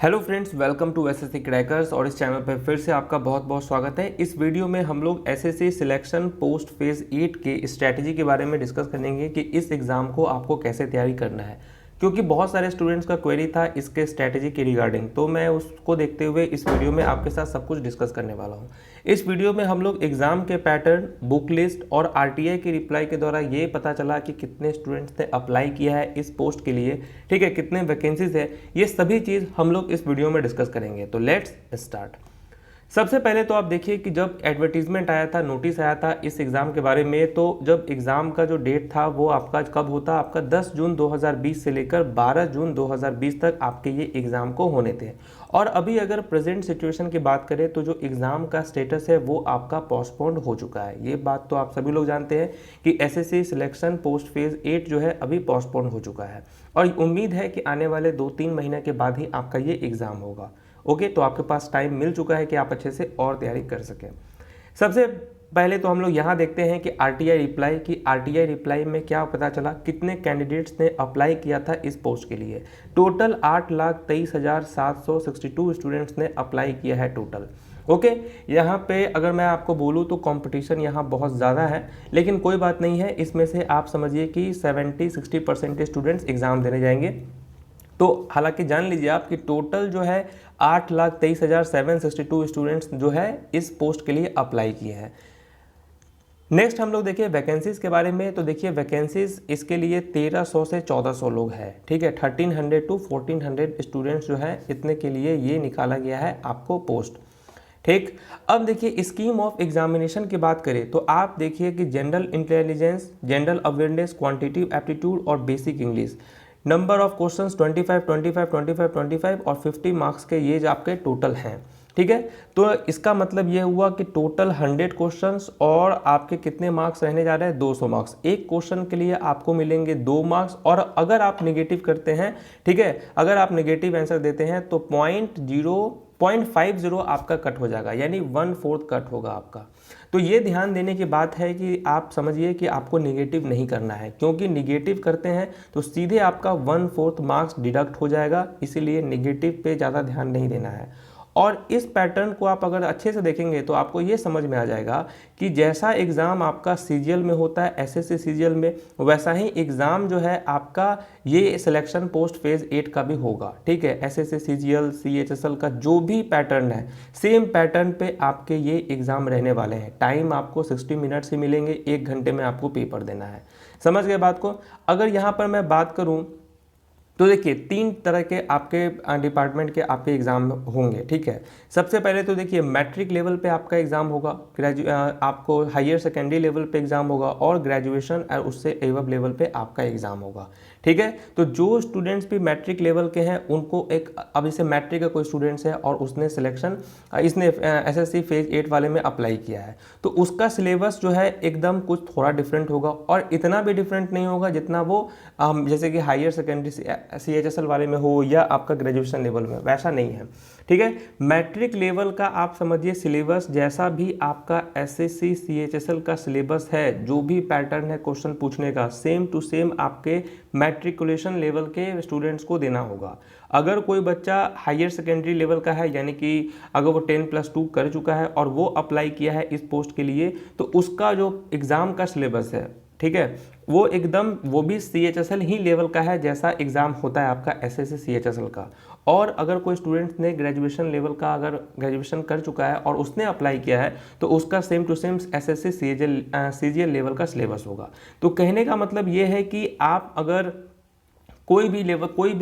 Hello friends, welcome to SSC crackers. और इस channel पर फिर से आपका बहुत बहुत स्वागत है। इस वीडियो में हम लोग एसएससी सिलेक्शन पोस्ट फेज़ 8 के स्ट्रैटेजी के बारे में डिस्कस करेंगे कि इस एग्ज़ाम को आपको कैसे तैयारी करना है, क्योंकि बहुत सारे स्टूडेंट्स का क्वेरी था इसके स्ट्रैटेजी के रिगार्डिंग। तो मैं उसको देखते हुए इस वीडियो में आपके साथ सब कुछ डिस्कस करने वाला हूँ। इस वीडियो में हम लोग एग्ज़ाम के पैटर्न, बुक लिस्ट और आरटीआई की रिप्लाई के द्वारा ये पता चला कि कितने स्टूडेंट्स ने अप्लाई किया है इस पोस्ट के लिए, ठीक है, कितने वैकेंसीज है, ये सभी चीज़ हम लोग इस वीडियो में डिस्कस करेंगे। तो लेट्स स्टार्ट। सबसे पहले तो आप देखिए कि जब एडवर्टीजमेंट आया था, नोटिस आया था इस एग्ज़ाम के बारे में, तो जब एग्ज़ाम का जो डेट था वो आपका कब होता, आपका 10 जून 2020 से लेकर 12 जून 2020 तक आपके ये एग्ज़ाम को होने थे। और अभी अगर प्रेजेंट सिचुएशन की बात करें तो जो एग्ज़ाम का स्टेटस है वो आपका पोस्टपोन्ड हो चुका है। ये बात तो आप सभी लोग जानते हैं कि एसएससी सिलेक्शन पोस्ट फेज़ 8 जो है अभी पोस्टपोन्ड हो चुका है और उम्मीद है कि आने वाले 2-3 महीने के बाद ही आपका ये एग्ज़ाम होगा। ओके, तो आपके पास टाइम मिल चुका है कि आप अच्छे से और तैयारी कर सकें। सबसे पहले तो हम लोग यहाँ देखते हैं कि आरटीआई रिप्लाई में क्या पता चला, कितने कैंडिडेट्स ने अप्लाई किया था इस पोस्ट के लिए। टोटल 8,23,762 स्टूडेंट्स ने अप्लाई किया है टोटल। ओके, यहाँ पे अगर मैं आपको बोलूँ तो कंपटीशन यहाँ बहुत ज़्यादा है, लेकिन कोई बात नहीं है। इसमें से आप समझिए कि 70-60% स्टूडेंट्स एग्ज़ाम देने जाएंगे। तो हालांकि जान लीजिए आप कि टोटल जो है 8,23,762 स्टूडेंट्स जो है इस पोस्ट के लिए अप्लाई किए हैं। नेक्स्ट हम लोग देखिए वैकेंसीज के बारे में। तो देखिए वैकेंसीज इसके लिए 1300 से 1400 लोग हैं, ठीक है। 1300 to 1400 स्टूडेंट्स जो है इतने के लिए ये निकाला गया है आपको पोस्ट, ठीक। अब देखिए स्कीम ऑफ एग्जामिनेशन की बात करें तो आप देखिए कि general intelligence, general awareness, quantitative aptitude और basic English, number of questions 25, 25, 25, 25 और 50 मार्क्स के ये आपके टोटल हैं, ठीक है। तो इसका मतलब ये हुआ कि टोटल 100 क्वेश्चंस और आपके कितने मार्क्स रहने जा रहे हैं, 200 मार्क्स। एक क्वेश्चन के लिए आपको मिलेंगे 2 मार्क्स और अगर आप नेगेटिव करते हैं, ठीक है, अगर आप नेगेटिव आंसर देते हैं तो 0.50 आपका कट हो जाएगा, यानी 1/4 कट होगा आपका। तो ये ध्यान देने की बात है कि आप समझिए कि आपको नेगेटिव नहीं करना है, क्योंकि नेगेटिव करते हैं तो सीधे आपका 1/4 मार्क्स डिडक्ट हो जाएगा, इसीलिए नेगेटिव पे ज़्यादा ध्यान नहीं देना है। और इस पैटर्न को आप अगर अच्छे से देखेंगे तो आपको ये समझ में आ जाएगा कि जैसा एग्ज़ाम आपका सीजीएल में होता है, एसएससी सीजीएल में, वैसा ही एग्ज़ाम जो है आपका ये सिलेक्शन पोस्ट फेज़ 8 का भी होगा, ठीक है। एसएससी सीजीएल, सीएचएसएल का जो भी पैटर्न है, सेम पैटर्न पे आपके ये एग्ज़ाम रहने वाले हैं। टाइम आपको 60 मिनट्स ही मिलेंगे, 1 घंटे में आपको पेपर देना है। समझ गए बात को। अगर यहाँ पर मैं बात करूँ तो देखिए 3 तरह के आपके डिपार्टमेंट के आपके एग्ज़ाम होंगे, ठीक है। सबसे पहले तो देखिए मैट्रिक लेवल पे आपका एग्ज़ाम होगा, आपको हायर सेकेंडरी लेवल पे एग्ज़ाम होगा और ग्रेजुएशन और उससे एबव लेवल पे आपका एग्ज़ाम होगा, ठीक है। तो जो स्टूडेंट्स भी मैट्रिक लेवल के हैं उनको एक, अब जैसे मैट्रिक का कोई स्टूडेंट्स है और उसने इसने एसएससी फेज़ 8 वाले में अप्लाई किया है, तो उसका सिलेबस जो है एकदम कुछ थोड़ा डिफरेंट होगा और इतना भी डिफरेंट नहीं होगा जितना वो जैसे कि हायर सेकेंडरी सीएचएसएल वाले में हो या आपका ग्रेजुएशन लेवल में, वैसा नहीं है, ठीक है। मैट्रिक लेवल का आप समझिए सिलेबस जैसा भी आपका एसएससी सीएचएसएल का सिलेबस है, जो भी पैटर्न है क्वेश्चन पूछने का, सेम टू सेम आपके मैट्रिकुलेशन लेवल के स्टूडेंट्स को देना होगा। अगर कोई बच्चा हायर सेकेंडरी लेवल का है, यानी कि अगर वो 10+2 कर चुका है और वो अप्लाई किया है इस पोस्ट के लिए, तो उसका जो एग्ज़ाम का सिलेबस है, ठीक है, वो एकदम वो भी सीएचएसएल ही लेवल का है जैसा एग्ज़ाम होता है आपका एसएससी सीएचएसएल का। और अगर कोई स्टूडेंट ने ग्रेजुएशन लेवल का अगर ग्रेजुएशन कर चुका है और उसने अप्लाई किया है तो उसका same to same SSC CGL level का सिलेबस होगा। तो कहने का मतलब ये है कि आप अगर कोई भी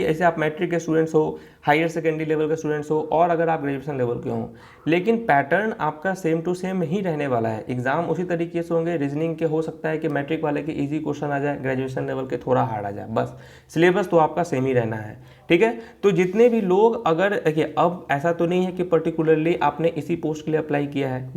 ऐसे आप मैट्रिक के स्टूडेंट्स हो, हायर सेकेंडरी लेवल के स्टूडेंट्स हो और अगर आप ग्रेजुएशन लेवल के हों, लेकिन पैटर्न आपका सेम टू सेम ही रहने वाला है। एग्जाम उसी तरीके से होंगे। रीजनिंग के हो सकता है कि मैट्रिक वाले के इजी क्वेश्चन आ जाए, ग्रेजुएशन लेवल के थोड़ा हार्ड आ जाए, बस सिलेबस तो आपका सेम ही रहना है, ठीक है। तो जितने भी लोग, अगर देखिए अब ऐसा तो नहीं है कि पर्टिकुलरली आपने इसी पोस्ट के लिए अप्लाई किया है,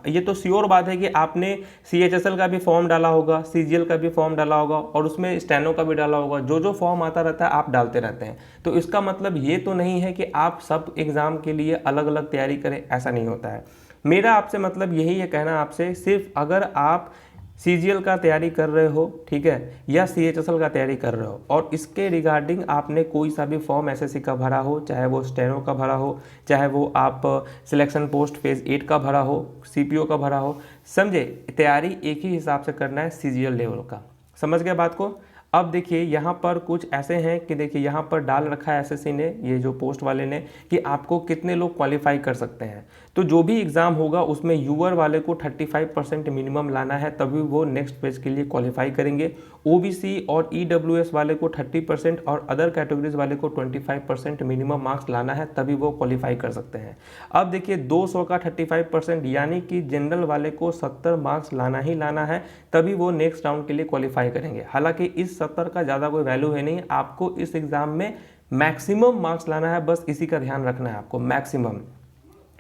ये तो श्योर बात है कि आपने सीएचएसएल का भी फॉर्म डाला होगा, सीजीएल का भी फॉर्म डाला होगा और उसमें स्टेनो का भी डाला होगा। जो जो फॉर्म आता रहता है आप डालते रहते हैं, तो इसका मतलब ये तो नहीं है कि आप सब एग्ज़ाम के लिए अलग अलग तैयारी करें, ऐसा नहीं होता है। मेरा आपसे मतलब यही है कहना आपसे, सिर्फ अगर आप सीजीएल का तैयारी कर रहे हो, ठीक है, या सीएचएसएल का तैयारी कर रहे हो, और इसके रिगार्डिंग आपने कोई सा भी फॉर्म एसएससी का भरा हो, चाहे वो स्टेनो का भरा हो, चाहे वो आप सिलेक्शन पोस्ट फेज 8 का भरा हो, सीपीओ का भरा हो, समझे, तैयारी एक ही हिसाब से करना है सीजीएल लेवल का। समझ गए बात को। अब देखिए यहाँ पर कुछ ऐसे हैं कि देखिए यहाँ पर डाल रखा है एसएससी ने, ये जो पोस्ट वाले ने, कि आपको कितने लोग क्वालिफाई कर सकते हैं। तो जो भी एग्ज़ाम होगा उसमें यूअर वाले को 35% मिनिमम लाना है, तभी वो नेक्स्ट पेज के लिए क्वालिफाई करेंगे। ओबीसी और ईडब्ल्यूएस वाले को 30% और अदर कैटेगरीज वाले को 25% मिनिमम मार्क्स लाना है, तभी वो क्वालिफाई कर सकते हैं। अब देखिए 200 का 35%, यानी कि जनरल वाले को 70 मार्क्स लाना ही लाना है, तभी वो नेक्स्ट राउंड के लिए क्वालिफाई करेंगे। हालांकि इस 70 का ज़्यादा कोई वैल्यू है नहीं, आपको इस एग्ज़ाम में मैक्सिमम मार्क्स लाना है, बस इसी का ध्यान रखना है आपको, मैक्सिमम,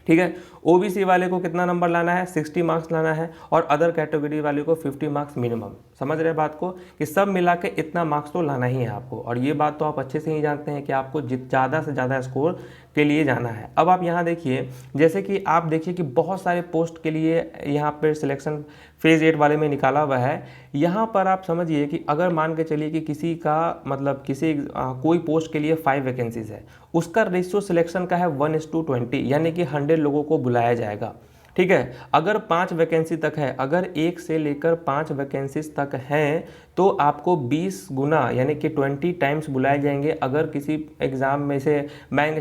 ठीक है। ओबीसी वाले को कितना नंबर लाना है, 60 मार्क्स लाना है, और अदर कैटेगरी वाले को 50 मार्क्स मिनिमम। समझ रहे हैं बात को, कि सब मिला के इतना मार्क्स तो लाना ही है आपको, और ये बात तो आप अच्छे से ही जानते हैं कि आपको ज़्यादा से ज़्यादा स्कोर के लिए जाना है। अब आप यहाँ देखिए, जैसे कि आप देखिए कि बहुत सारे पोस्ट के लिए यहाँ पर सिलेक्शन फेज 8 वाले में निकाला हुआ है। यहाँ पर आप समझिए कि अगर मान के चलिए कि किसी का मतलब कोई पोस्ट के लिए 5 वैकेंसीज है, उसका रेशियो सिलेक्शन का है 1:20, यानी कि 100 लोगों को बुलाया जाएगा, ठीक है। अगर 5 वैकेंसी तक है, अगर 1 से लेकर 5 वैकेंसीज तक हैं, तो आपको 20 गुना यानी कि 20 टाइम्स बुलाए जाएंगे। अगर किसी एग्ज़ाम में से मान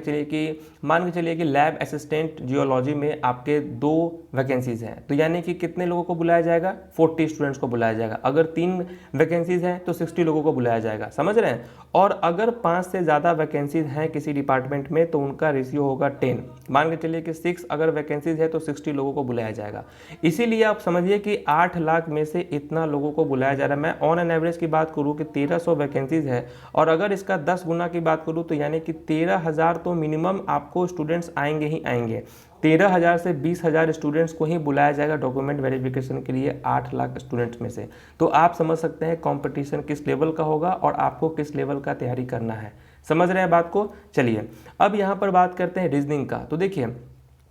के चलिए कि लैब असिस्टेंट जियोलॉजी में आपके 2 वैकेंसीज हैं, तो यानी कि कितने लोगों को बुलाया जाएगा, 40 स्टूडेंट्स को बुलाया जाएगा। अगर 3 वैकेंसीज हैं तो 60 लोगों को बुलाया जाएगा, समझ रहे हैं। और अगर 5 से ज़्यादा वैकेंसीज हैं किसी डिपार्टमेंट में, तो उनका रेशियो होगा 10। मान के चलिए कि 6 अगर वैकेंसीज है तो 60 लोगों को बुलाया जाएगा। इसीलिए आप समझिए कि 8 लाख में से इतना लोगों को बुलाया जा रहा है। मैं ऑन एन एवरेज की बात करूँ कि 1300 वैकेंसीज है, और अगर इसका 10 गुना की बात करूँ तो यानी कि 13,000 तो मिनिमम आपको स्टूडेंट्स आएंगे ही आएंगे। 13,000 से 20,000 स्टूडेंट्स को ही बुलाया जाएगा डॉक्यूमेंट वेरिफिकेशन के लिए 8 लाख स्टूडेंट्स में से। तो आप समझ सकते हैं कंपटीशन किस लेवल का होगा और आपको किस लेवल का तैयारी करना है। समझ रहे हैं बात को। चलिए अब यहाँ पर बात करते हैं रीजनिंग का। तो देखिए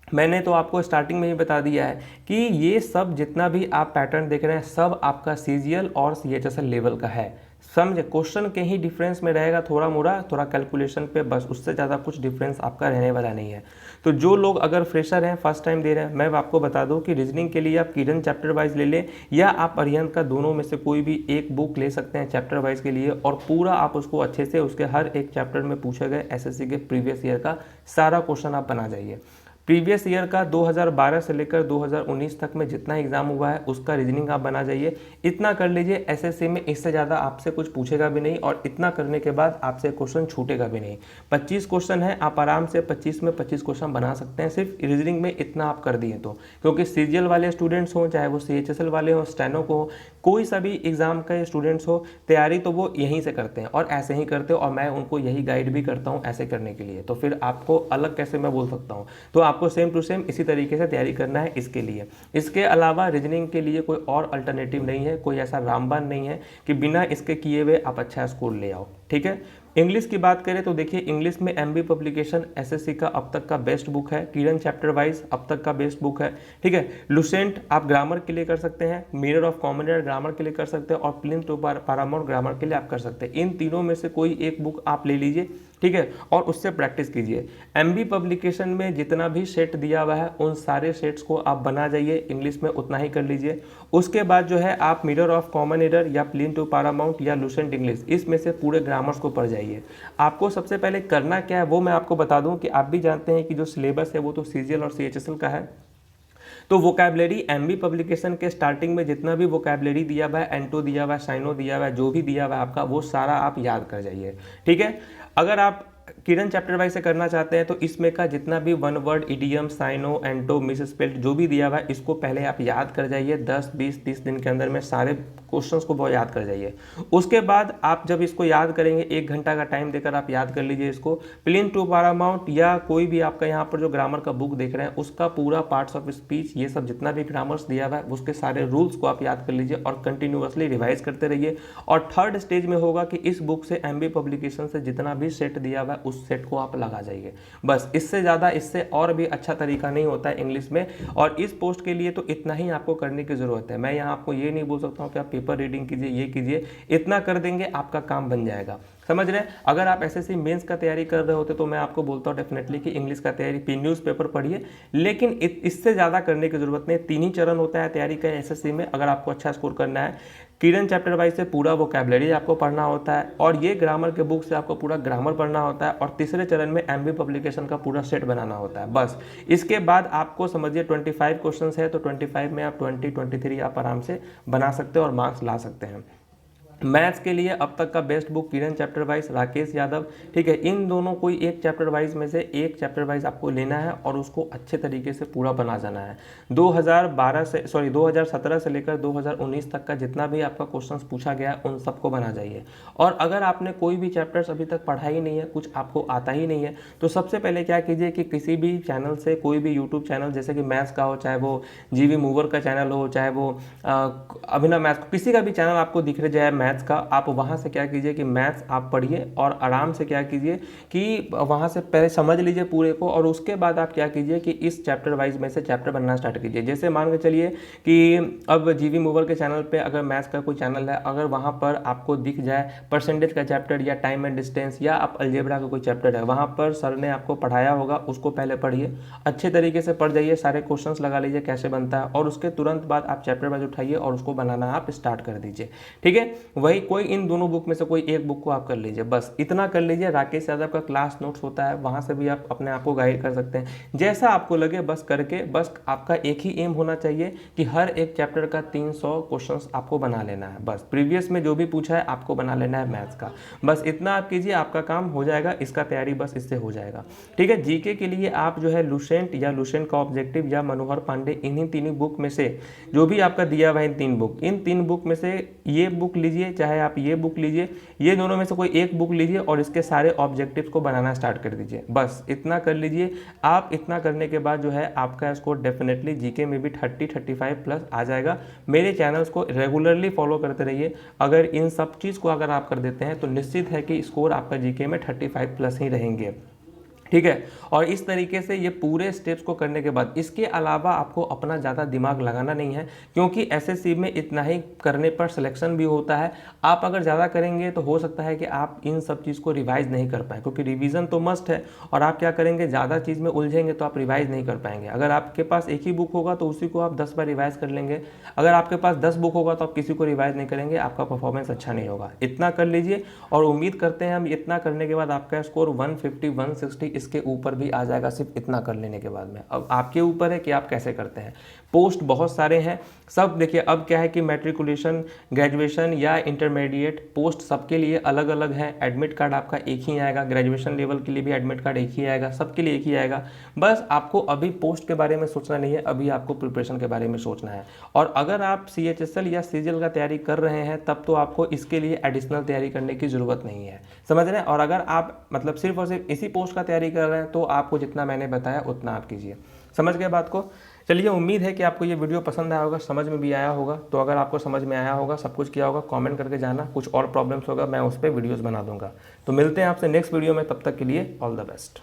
मैंने तो आपको स्टार्टिंग में ही बता दिया है कि ये सब जितना भी आप पैटर्न देख रहे हैं सब आपका सीजीएल और सीएचएसएल लेवल का है। समझे, क्वेश्चन के ही डिफरेंस में रहेगा थोड़ा मोड़ा, थोड़ा कैलकुलेशन पे, बस उससे ज़्यादा कुछ डिफरेंस आपका रहने वाला नहीं है। तो जो लोग अगर फ्रेशर हैं, फर्स्ट टाइम दे रहे हैं, मैं आपको बता दूं कि रीजनिंग के लिए आप किरण चैप्टर वाइज ले लें, या आप अरिहंत का दोनों में से कोई भी एक बुक ले सकते हैं चैप्टर वाइज के लिए, और पूरा आप उसको अच्छे से उसके हर एक चैप्टर में पूछे गए एसएससी के प्रीवियस ईयर का सारा क्वेश्चन आप बना जाइए। प्रीवियस ईयर का 2012 से लेकर 2019 तक में जितना एग्जाम हुआ है उसका रीजनिंग आप बना जाइए। इतना कर लीजिए, एसएससी में इससे ज़्यादा आपसे कुछ पूछेगा भी नहीं, और इतना करने के बाद आपसे क्वेश्चन छूटेगा भी नहीं। 25 क्वेश्चन है, आप आराम से 25 में 25 क्वेश्चन बना सकते हैं, सिर्फ रीजनिंग में इतना आप कर दिए तो। क्योंकि सीजीएल वाले स्टूडेंट्स हों, चाहे वो सीएचएसएल वाले हों, स्टेनो को हो, कोई सा भी एग्जाम का स्टूडेंट्स हो, तैयारी तो वो यहीं से करते हैं और ऐसे ही करते हो, और मैं उनको यही गाइड भी करता हूँ ऐसे करने के लिए। तो फिर आपको अलग कैसे मैं बोल सकता हूँ। तो आपको सेम टू सेम इसी तरीके से तैयारी करना है इसके लिए। इसके अलावा रीजनिंग के लिए कोई और अल्टरनेटिव नहीं है, कोई ऐसा रामबाण नहीं है कि बिना इसके किए हुए आप अच्छा स्कोर ले आओ, ठीक है। इंग्लिश की बात करें तो देखिए इंग्लिश में एमबी पब्लिकेशन एसएससी का अब तक का बेस्ट बुक है, किरण चैप्टर वाइज अब तक का बेस्ट बुक है, ठीक है। लुसेंट आप ग्रामर के लिए कर सकते हैं, mirror of common error grammar के लिए कर सकते हैं, और प्लिंथ टू पैरामाउंट ग्रामर के लिए आप कर सकते हैं। इन तीनों में से कोई एक बुक आप ले लीजिए, ठीक है, और उससे प्रैक्टिस कीजिए। एमबी पब्लिकेशन में जितना भी सेट दिया हुआ है उन सारे सेट्स को आप बना जाइए, इंग्लिश में उतना ही कर लीजिए। उसके बाद जो है आप मिरर ऑफ कॉमन एरर या प्लिंथ टू पैरामाउंट या लुसेंट इंग्लिश, इसमें से पूरे ग्रामर्स को पढ़ जाइए। आपको सबसे पहले करना क्या है वो मैं आपको बता दूं कि आप भी जानते हैं कि जो सिलेबस है वो तो सीजीएल और सीएचएसएल का है। तो वोकैबुलरी एमबी पब्लिकेशन के स्टार्टिंग में जितना भी वोकैबुलरी दिया हुआ है, एंटो दिया हुआ है, साइनो दिया हुआ है, जो भी दिया हुआ है आपका, वो सारा आप याद कर जाइए, ठीक है। अगर आप किरण चैप्टर वाइज से करना चाहते हैं तो इसमें का जितना भी one word, idiom, syno, anto, misspelled जो भी दिया हुआ है इसको पहले आप याद कर जाइए। 10, 20, 30 दिन के अंदर में सारे क्वेश्चंस को बहुत याद कर जाइए। उसके बाद आप जब इसको याद करेंगे, 1 घंटा का टाइम देकर आप याद कर लीजिए इसको। प्लिंथ टू पैरामाउंट या कोई भी आपका यहाँ पर जो ग्रामर का बुक देख रहे हैं उसका पूरा पार्ट्स ऑफ स्पीच, ये सब जितना भी ग्रामर्स दिया हुआ है उसके सारे रूल्स को आप याद कर लीजिए और कंटिन्यूअसली रिवाइज करते रहिए। और थर्ड स्टेज में होगा कि इस बुक से एमबी पब्लिकेशन से जितना भी सेट दिया हुआ है उस सेट को आप लगा जाइए। बस इससे ज़्यादा, इससे और भी अच्छा तरीका नहीं होता है इंग्लिश में। और इस पोस्ट के लिए तो इतना ही आपको करने की ज़रूरत है। मैं यहाँ आपको ये नहीं बोल सकता हूँ कि आप पेपर रीडिंग कीजिए, ये कीजिए, इतना कर देंगे आपका काम बन जाएगा। समझ रहे हैं? अगर आप एसएससी मेंस का तैयारी कर रहे होते तो मैं आपको बोलता हूँ डेफिनेटली कि इंग्लिश का तैयारी न्यूज़पेपर पढ़िए, लेकिन इससे ज़्यादा करने की ज़रूरत नहीं। 3 ही चरण होता है तैयारी का एसएससी में, अगर आपको अच्छा स्कोर करना है। किरण चैप्टर वाइज से पूरा वोकैबुलरी आपको पढ़ना होता है, और ये ग्रामर के बुक से आपको पूरा ग्रामर पढ़ना होता है, और तीसरे चरण में एमबी पब्लिकेशन का पूरा सेट बनाना होता है। बस इसके बाद आपको समझिए 25 क्वेश्चंस है, तो 25 में आप 23 आप आराम से बना सकते हो और मार्क्स ला सकते हैं। मैथ्स के लिए अब तक का बेस्ट बुक किरण चैप्टर वाइज, राकेश यादव। ठीक है, इन दोनों कोई एक चैप्टर वाइज में से एक चैप्टर वाइज आपको लेना है और उसको अच्छे तरीके से पूरा बना जाना है। 2017 से लेकर 2019 तक का जितना भी आपका क्वेश्चंस पूछा गया उन सबको बना जाइए। और अगर आपने कोई भी चैप्टर्स अभी तक पढ़ा ही नहीं है, कुछ आपको आता ही नहीं है, तो सबसे पहले क्या कीजिए कि किसी भी चैनल से, कोई भी यूट्यूब चैनल जैसे कि मैथ्स का हो, चाहे वो जीवी मूवर का चैनल हो, चाहे वो अभिनव मैथ्स, किसी का भी चैनल आपको दिख रहा जाए मैथ्स का, आप वहाँ से क्या कीजिए कि मैथ्स आप पढ़िए और आराम से क्या कीजिए कि वहाँ से पहले समझ लीजिए पूरे को, और उसके बाद आप क्या कीजिए कि इस चैप्टर वाइज में से चैप्टर बनना स्टार्ट कीजिए। जैसे मान के चलिए कि अब जीवी मूवर के चैनल पे अगर मैथ्स का कोई चैनल है, अगर वहाँ पर आपको दिख जाए परसेंटेज का चैप्टर या टाइम एंड डिस्टेंस या आप अलजेब्रा का कोई चैप्टर है, वहाँ पर सर ने आपको पढ़ाया होगा, उसको पहले पढ़िए, अच्छे तरीके से पढ़ जाइए, सारे क्वेश्चंस लगा लीजिए कैसे बनता है, और उसके तुरंत बाद आप चैप्टर वाइज उठाइए और उसको बनाना आप स्टार्ट कर दीजिए। ठीक है, वही कोई इन दोनों बुक में से कोई एक बुक को आप कर लीजिए, बस इतना कर लीजिए। राकेश यादव का क्लास नोट्स होता है, वहां से भी आप अपने आप को गाइड कर सकते हैं, जैसा आपको लगे बस करके। बस आपका एक ही एम होना चाहिए कि हर एक चैप्टर का 300 क्वेश्चंस आपको बना लेना है। बस प्रीवियस में जो भी पूछा है आपको बना लेना है मैथ्स का, बस इतना आप कीजिए, आपका काम हो जाएगा। इसका तैयारी बस इससे हो जाएगा। ठीक है, जीके के लिए आप जो है लुसेंट या लुसेंट का ऑब्जेक्टिव या मनोहर पांडे, इन्हीं तीनों बुक में से जो भी आपका दिया हुआ है इन तीन बुक में से ये बुक लीजिए, चाहे आप ये बुक लीजिए, ये दोनों में से कोई एक बुक लीजिए और इसके सारे ऑब्जेक्टिव्स को बनाना स्टार्ट कर दीजिए। बस इतना कर लीजिए आप। इतना करने के बाद जो है आपका स्कोर डेफिनेटली जीके में भी 30-35 प्लस आ जाएगा। मेरे चैनल्स को रेगुलरली फॉलो करते रहिए। अगर इन सब चीज़ को अगर आप कर देते हैं तो निश्चित है कि स्कोर आपका जीके में 35 प्लस ही रहेंगे। ठीक है, और इस तरीके से ये पूरे स्टेप्स को करने के बाद, इसके अलावा आपको अपना ज़्यादा दिमाग लगाना नहीं है, क्योंकि एसएससी में इतना ही करने पर सिलेक्शन भी होता है। आप अगर ज़्यादा करेंगे तो हो सकता है कि आप इन सब चीज़ को रिवाइज नहीं कर पाएँ, क्योंकि रिवीजन तो मस्ट है, और आप क्या करेंगे, ज़्यादा चीज़ में उलझेंगे तो आप रिवाइज नहीं कर पाएंगे। अगर आपके पास एक ही बुक होगा तो उसी को आप 10 बार रिवाइज कर लेंगे, अगर आपके पास 10 बुक होगा तो आप किसी को रिवाइज नहीं करेंगे, आपका परफॉर्मेंस अच्छा नहीं होगा। इतना कर लीजिए, और उम्मीद करते हैं हम इतना करने के बाद आपका स्कोर 150, 160 इसके ऊपर भी आ जाएगा, सिर्फ इतना कर लेने के बाद में। अब आपके ऊपर है कि आप कैसे करते हैं। पोस्ट बहुत सारे हैं सब, देखिए अब क्या है कि मैट्रिकुलेशन, ग्रेजुएशन या इंटरमीडिएट पोस्ट सबके लिए अलग अलग है। एडमिट कार्ड आपका एक ही आएगा, ग्रेजुएशन लेवल के लिए भी एडमिट कार्ड एक ही आएगा, सबके लिए एक ही आएगा। बस आपको अभी पोस्ट के बारे में सोचना नहीं है, अभी आपको प्रिपरेशन के बारे में सोचना है। और अगर आप CHSL या CGL का तैयारी कर रहे हैं तब तो आपको इसके लिए एडिशनल तैयारी करने की ज़रूरत नहीं है, समझ रहे हैं। और अगर आप मतलब सिर्फ और सिर्फ इसी पोस्ट का तैयारी कर रहे हैं तो आपको जितना मैंने बताया उतना आप कीजिए। समझ गए बात को? चलिए, उम्मीद है कि आपको ये वीडियो पसंद आया होगा, समझ में भी आया होगा। तो अगर आपको समझ में आया होगा, सब कुछ किया होगा, कमेंट करके जाना। कुछ और प्रॉब्लम्स होगा मैं उस पर वीडियोस बना दूंगा। तो मिलते हैं आपसे नेक्स्ट वीडियो में, तब तक के लिए ऑल द बेस्ट।